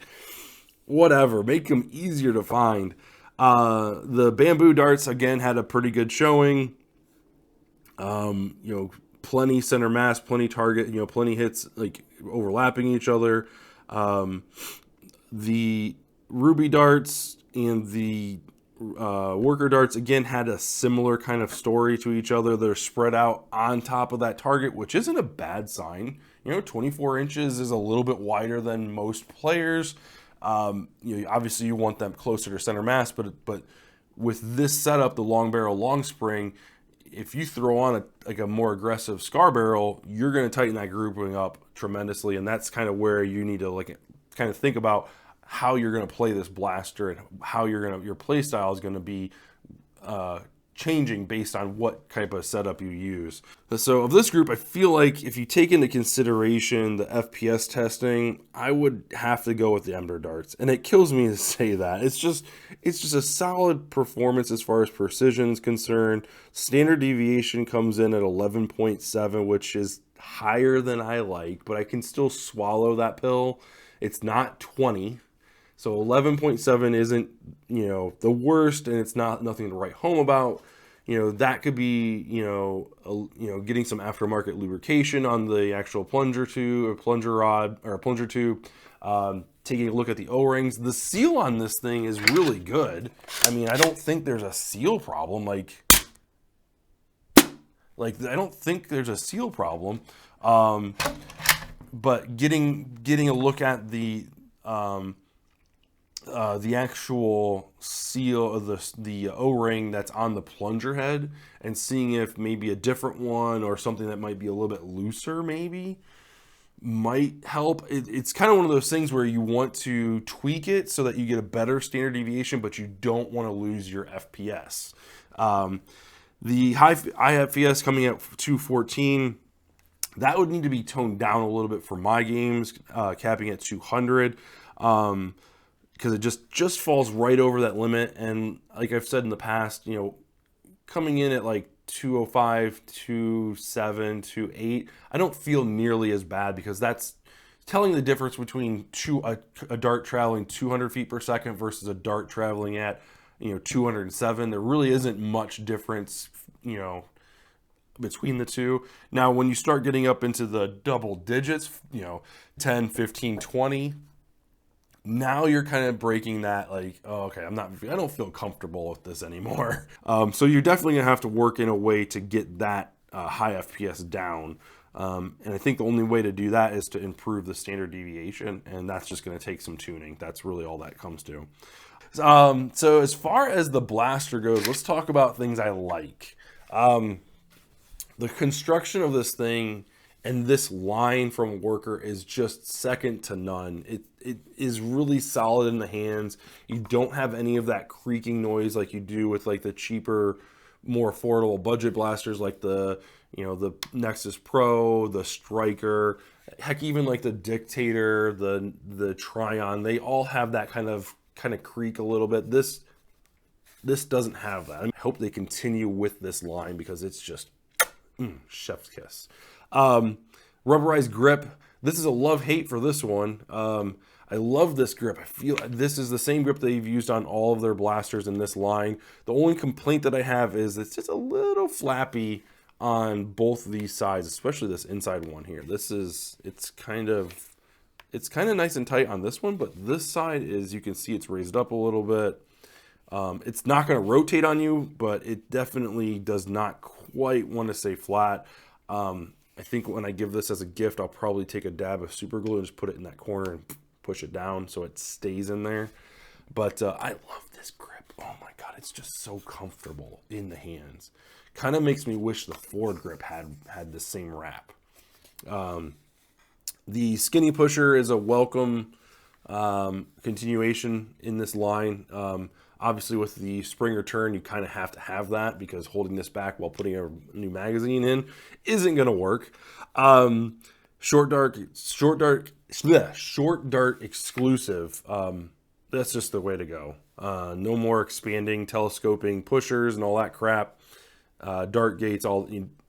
whatever, make them easier to find. The bamboo darts, again, had a pretty good showing. Plenty center mass, plenty target, plenty hits, like, overlapping each other. The ruby darts and the worker darts, again, had a similar kind of story to each other. They're spread out on top of that target, which isn't a bad sign. 24 inches is a little bit wider than most players. Obviously you want them closer to center mass, but with this setup, the long barrel, long spring, if you throw on a more aggressive scar barrel, you're going to tighten that grouping up tremendously. And that's kind of where you need to kind of think about how you're going to play this blaster and how your play style is going to be changing based on what type of setup you use. So of this group, I feel like if you take into consideration the FPS testing, I would have to go with the Ember darts. And it kills me to say that. It's just a solid performance as far as precision is concerned. Standard deviation comes in at 11.7, which is higher than I like, but I can still swallow that pill. It's not 20. So 11.7 isn't, the worst, and it's nothing to write home about. That could be, getting some aftermarket lubrication on the actual plunger tube or plunger rod or plunger tube. Taking a look at the O-rings. The seal on this thing is really good. I mean, I don't think there's a seal problem. Like I don't think there's a seal problem. But getting a look at the actual seal of the O-ring that's on the plunger head and seeing if maybe a different one or something that might be a little bit looser maybe might help. It's kind of one of those things where you want to tweak it so that you get a better standard deviation, but you don't want to lose your FPS. The high IFPS coming at 214, that would need to be toned down a little bit for my games, capping at 200. Because it just falls right over that limit. And like I've said in the past, coming in at like 205, 27, 28, I don't feel nearly as bad, because that's telling the difference between a dart traveling 200 feet per second versus a dart traveling at 207. There really isn't much difference between the two. Now when you start getting up into the double digits, 10, 15, 20, now you're kind of breaking that, like, oh, okay, I don't feel comfortable with this anymore. So you're definitely gonna have to work in a way to get that high FPS down. And I think the only way to do that is to improve the standard deviation, and that's just gonna take some tuning. That's really all that comes to. So as far as the blaster goes, let's talk about things I like. The construction of this thing and this line from Worker is just second to none. It is really solid in the hands. You don't have any of that creaking noise like you do with like the cheaper more affordable budget blasters like the, you know, the Nexus Pro, the Striker, heck, even like the Dictator, the Tryon, they all have that kind of creak a little bit. This doesn't have that. I hope they continue with this line because it's just chef's kiss. Rubberized grip. This is a love-hate for this one. I love this grip. I feel this is the same grip they've used on all of their blasters in this line. The only complaint that I have is it's just a little flappy on both of these sides, especially this inside one here. It's kind of nice and tight on this one, but this side is, you can see it's raised up a little bit. It's not going to rotate on you, but it definitely does not quite want to stay flat. I think when I give this as a gift, I'll probably take a dab of super glue and just put it in that corner and push it down so it stays in there. But I love this grip. Oh my God, it's just so comfortable in the hands. Kind of makes me wish the Ford grip had the same wrap. The Skinny Pusher is a welcome continuation in this line. Obviously, with the spring return, you kind of have to have that because holding this back while putting a new magazine in isn't going to work. Short dart exclusive. That's just the way to go. No more expanding, telescoping pushers and all that crap. Dart gates,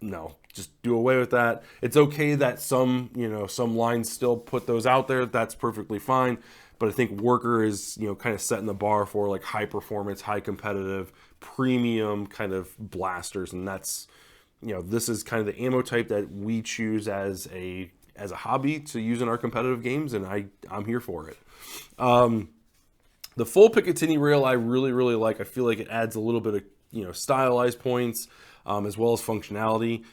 no, just do away with that. It's okay that some lines still put those out there. That's perfectly fine. But I think Worker is, kind of setting the bar for like high performance, high competitive, premium kind of blasters. And that's, this is kind of the ammo type that we choose as a hobby to use in our competitive games. And I'm here for it. The full Picatinny rail I really, really like. I feel like it adds a little bit of, stylized points as well as functionality.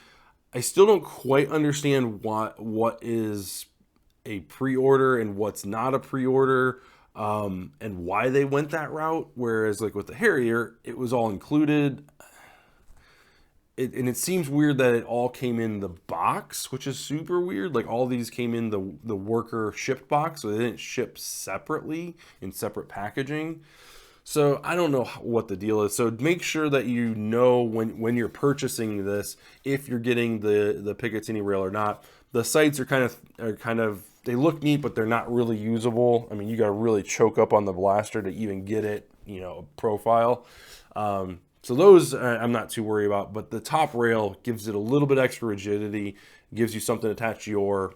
I still don't quite understand what is a pre-order and what's not a pre-order, and why they went that route. Whereas like with the Harrier, it was all included. And it seems weird that it all came in the box, which is super weird. Like all these came in the Worker shipped box, so they didn't ship separately in separate packaging. So I don't know what the deal is. So make sure that you know when you're purchasing this, if you're getting the Picatinny rail or not. The sights are kind of they look neat, but they're not really usable. I mean, you got to really choke up on the blaster to even get it, profile. So those I'm not too worried about, but the top rail gives it a little bit extra rigidity, gives you something to attach your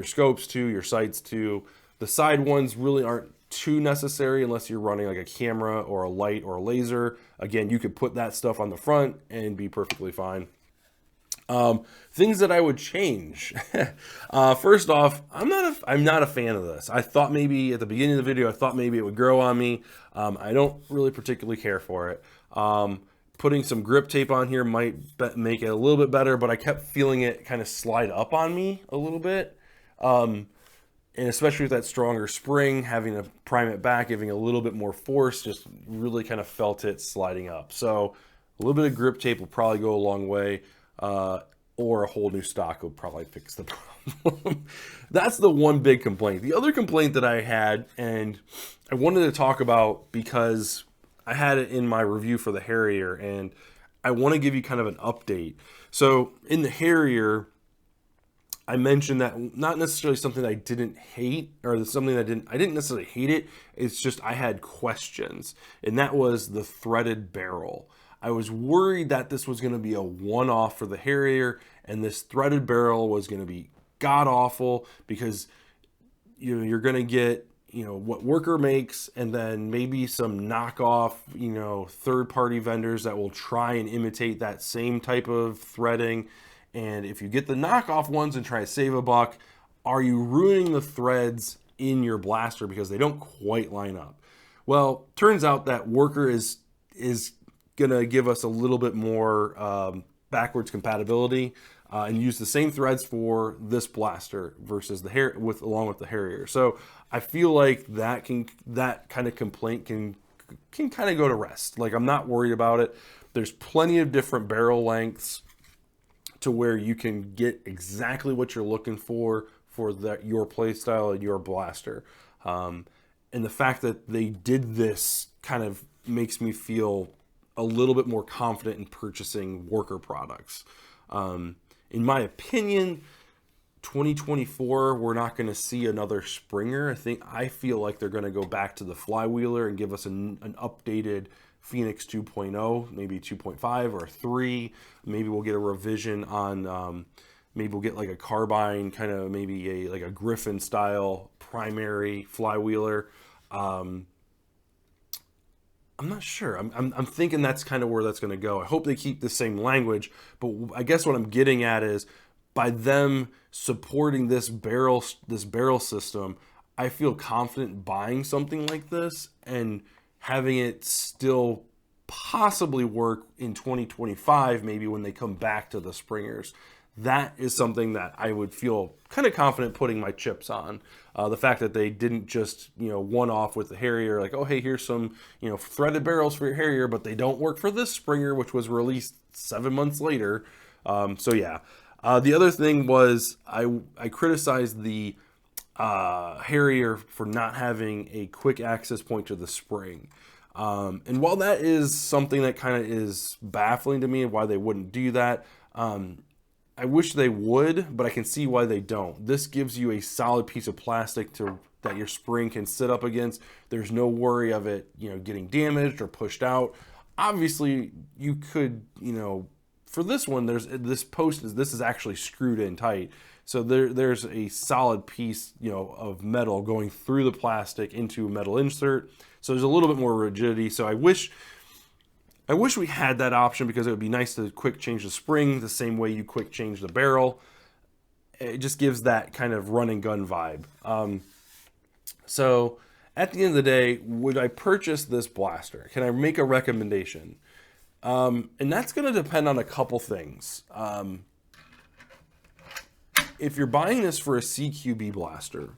scopes to, your sights to. The side ones really aren't too necessary unless you're running like a camera or a light or a laser. Again, you could put that stuff on the front and be perfectly fine. Things that I would change. First off, I'm not a fan of this. I thought maybe at the beginning of the video, I thought maybe it would grow on me. I don't really particularly care for it. Putting some grip tape on here might make it a little bit better, but I kept feeling it kind of slide up on me a little bit. And especially with that stronger spring, having to prime it back, giving a little bit more force, just really kind of felt it sliding up. So a little bit of grip tape will probably go a long way. Or a whole new stock will probably fix the problem. That's the one big complaint. The other complaint that I had, and I wanted to talk about because I had it in my review for the Harrier, and I want to give you kind of an update. So in the Harrier, I mentioned that not necessarily something that I didn't hate, or something that I didn't necessarily hate it. It's just I had questions, and that was the threaded barrel. I was worried that this was going to be a one-off for the Harrier, and this threaded barrel was going to be god-awful because you're going to get what Worker makes, and then maybe some knockoff third-party vendors that will try and imitate that same type of threading. And if you get the knockoff ones and try to save a buck, are you ruining the threads in your blaster because they don't quite line up? Well, turns out that Worker is gonna give us a little bit more backwards compatibility and use the same threads for this blaster versus the along with the Harrier. So I feel like that kind of complaint can kind of go to rest. Like, I'm not worried about it. There's plenty of different barrel lengths to where you can get exactly what you're looking for your play style and your blaster. And the fact that they did this kind of makes me feel a little bit more confident in purchasing worker products. In my opinion, 2024, we're not going to see another Springer. I feel like they're going to go back to the Flywheeler and give us an updated Phoenix 2.0, maybe 2.5 or 3. Maybe we'll get a revision on, maybe we'll get like a carbine, kind of maybe like a Griffin style primary Flywheeler. I'm not sure. I'm thinking that's kind of where that's going to go. I hope they keep the same language, but I guess what I'm getting at is, by them supporting this barrel system, I feel confident buying something like this and having it still possibly work in 2025, maybe when they come back to the Springers. That is something that I would feel kind of confident putting my chips on. The fact that they didn't just, one off with the Harrier, like, oh, hey, here's some, threaded barrels for your Harrier, but they don't work for this Springer, which was released 7 months later. So yeah. The other thing was I criticized the Harrier for not having a quick access point to the spring. And while that is something that kind of is baffling to me, why they wouldn't do that, I wish they would, but I can see why they don't. This gives you a solid piece of plastic that your spring can sit up against. There's no worry of it, getting damaged or pushed out. Obviously, you could, for this one, this is actually screwed in tight. So there's a solid piece, of metal going through the plastic into a metal insert. So there's a little bit more rigidity. So I wish we had that option, because it would be nice to quick change the spring the same way you quick change the barrel. It just gives that kind of run and gun vibe. So at the end of the day, would I purchase this blaster? Can I make a recommendation? And that's going to depend on a couple things. If you're buying this for a CQB blaster,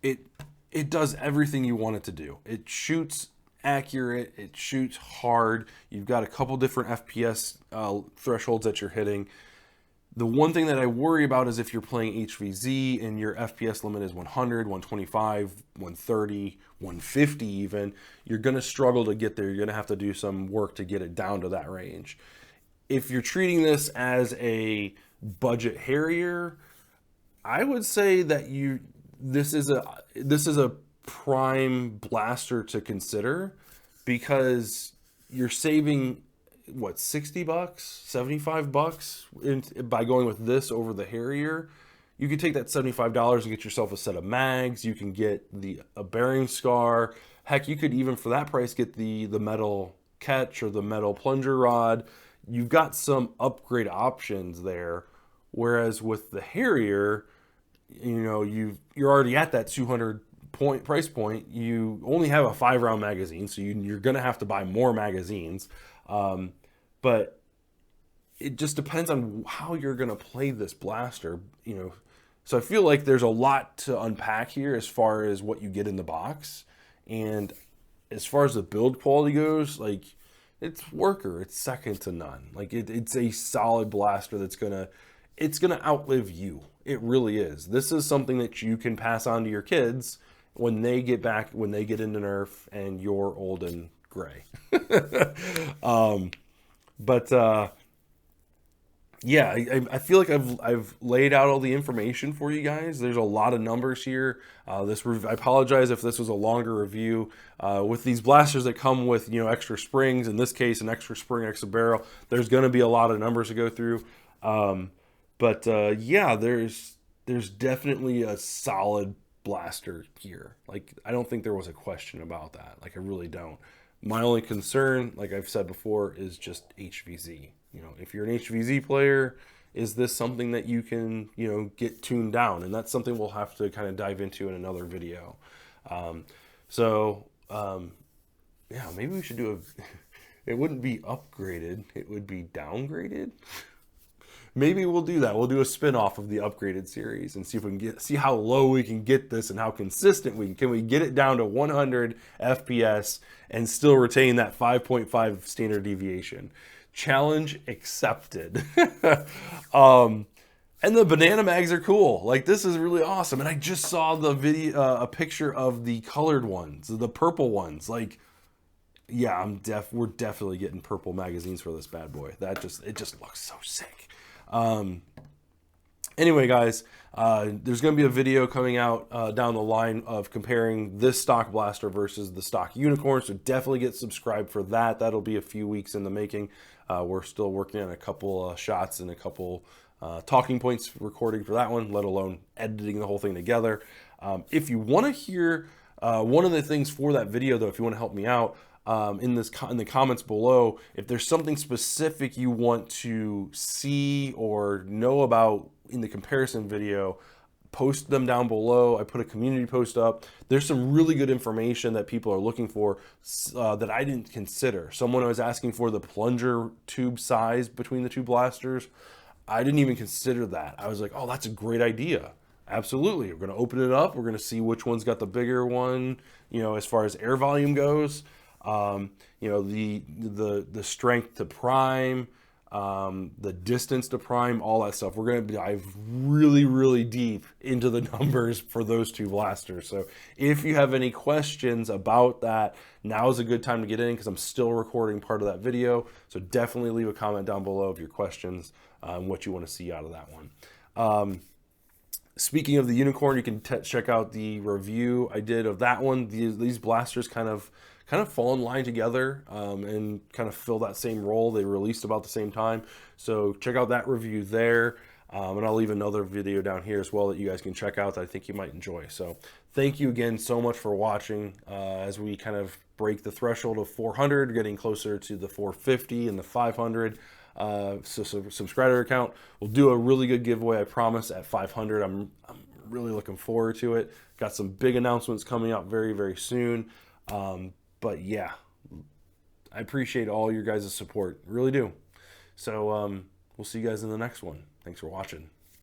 it does everything you want it to do. It shoots accurate, it shoots hard. You've got a couple different FPS thresholds that you're hitting. The one thing that I worry about is if you're playing HVZ and your FPS limit is 100, 125, 130, 150 even, you're going to struggle to get there. You're going to have to do some work to get it down to that range. If you're treating this as a budget Harrier, I would say that this is a prime blaster to consider, because you're saving what, $60, $75 by going with this over the Harrier. You could take that $75 and get yourself a set of mags. You can get a bearing scar. Heck, you could even for that price get the metal catch or the metal plunger rod. You've got some upgrade options there. Whereas with the Harrier, you're already at that 200 price point. You only have a 5-round magazine, so you're going to have to buy more magazines. But it just depends on how you're going to play this blaster, So I feel like there's a lot to unpack here as far as what you get in the box. And as far as the build quality goes, like, it's worker. It's second to none. Like, it's a solid blaster it's gonna outlive you. It really is. This is something that you can pass on to your kids when they get into Nerf and you're old and gray. Yeah, I feel like I've laid out all the information for you guys. There's a lot of numbers here. I apologize if this was a longer review. With these blasters that come with extra springs, in this case an extra spring, extra barrel, there's going to be a lot of numbers to go through. Yeah, there's definitely a solid blaster here. Like, I don't think there was a question about that. Like, I really don't. My only concern, like I've said before, is just HVZ. If you're an HVZ player, is this something that you can, get tuned down? And that's something we'll have to kind of dive into in another video. Yeah, maybe we should do it wouldn't be upgraded, it would be downgraded. Maybe we'll do that. We'll do a spin-off of the upgraded series and see if we can see how low we can get this and how consistent can we get it down to 100 FPS and still retain that 5.5 standard deviation. Challenge accepted. And the banana mags are cool. Like, this is really awesome. And I just saw the video, a picture of the colored ones, the purple ones. Like, yeah, we're definitely getting purple magazines for this bad boy. It just looks so sick. Anyway, guys, there's going to be a video coming out down the line of comparing this stock blaster versus the stock unicorn. So definitely get subscribed for that. That'll be a few weeks in the making. We're still working on a couple shots and a couple talking points recording for that one, let alone editing the whole thing together. If you want to hear one of the things for that video, though, if you want to help me out, in the comments below, if there's something specific you want to see or know about in the comparison video, post them down below. I put a community post up. There's some really good information that people are looking for that I didn't consider. Someone was asking for the plunger tube size between the two blasters. I didn't even consider that. I was like, oh, that's a great idea. Absolutely. We're going to open it up. We're going to see which one's got the bigger one, as far as air volume goes. The strength to prime, the distance to prime, all that stuff. We're going to dive really, really deep into the numbers for those two blasters. So if you have any questions about that, now is a good time to get in because I'm still recording part of that video. So definitely leave a comment down below of your questions and what you want to see out of that one. Speaking of the unicorn, you can check out the review I did of that one. These blasters kind of fall in line together and kind of fill that same role. They released about the same time. So check out that review there. And I'll leave another video down here as well that you guys can check out that I think you might enjoy. So thank you again so much for watching as we kind of break the threshold of 400, getting closer to the 450 and the 500. So subscriber count. We'll do a really good giveaway, I promise, at 500. I'm really looking forward to it. Got some big announcements coming out very, very soon. But yeah, I appreciate all your guys' support. Really do. So we'll see you guys in the next one. Thanks for watching.